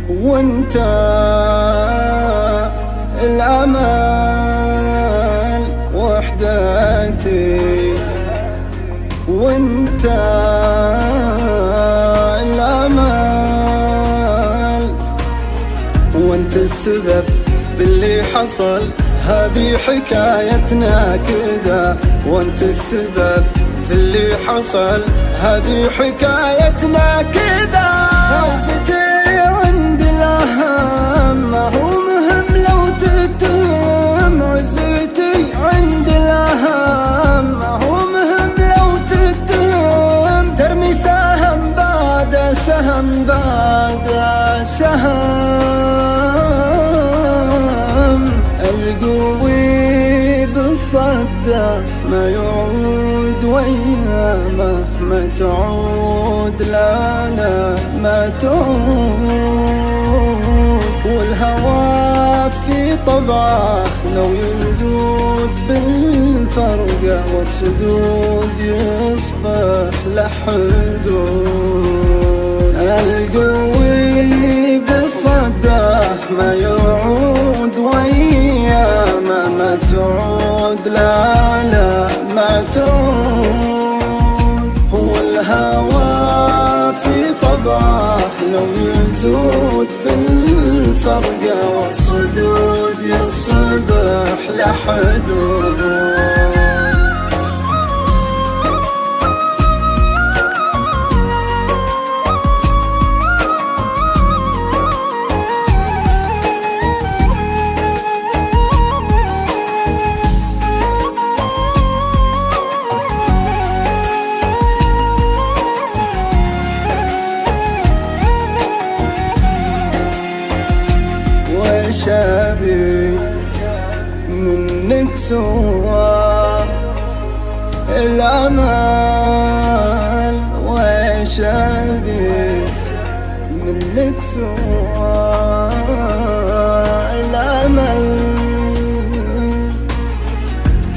وانت الأمل وحدتي، وانت الأمل، وانت السبب باللي حصل، هذه حكايتنا كذا. وانت السبب باللي حصل، هذه حكايتنا كذا. عزتي عند الأهم، ما هو مهم لو تتهم. عزتي عند الأهم، ما هو مهم لو تتهم. ترمي سهم بعد سهم بعد سهم. القوي بالصدى ما يعود وياه، مهما تعود لا لا ما تعود. والهوى في طبعه لو يزود بالفرقة، والصدود يصبح له حدود. القوي بالصدى ما يعود وياه، ما تعود لا لا ما تعود. هو الهوى في طبعه لو يزود بالفرقة، والصدود يصبح له حدود. شابي منك سوى الأمل، وشابي منك سوى الأمل.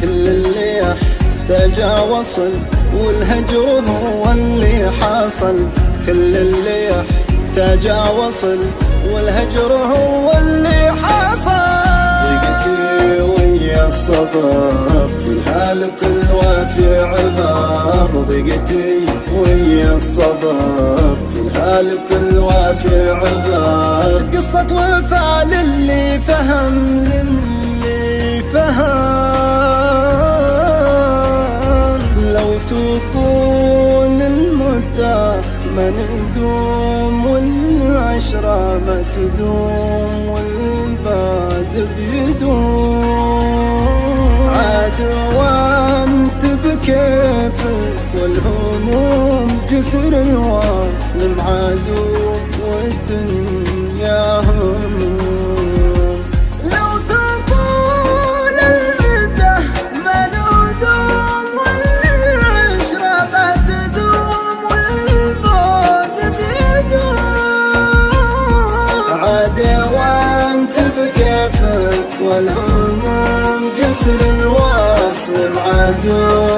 كل اللي يحتاج وصل، والهجر هو اللي حاصل. كل اللي يحتاج وصل، والهجر هو اللي حصل. ضيقتي ويا الصبر، فيها لكل وافي عبر. ضيقتي ويا الصبر، فيها لكل وافي عبر. قصة وفاء للي فهم، للي فهم. لو تطول المدة ما ندوم، والعشرة ما تدوم، والبعد بيدوم. عاد وانت بكيفك، والهموم جسر الوصل معدوم، والدنيا هموم. لو تطول المدة ما ندوم، والعشرة ما تدوم، والبعد بيدوم. عاد وانت بكيفك، والهموم جسر الوصل معدوم.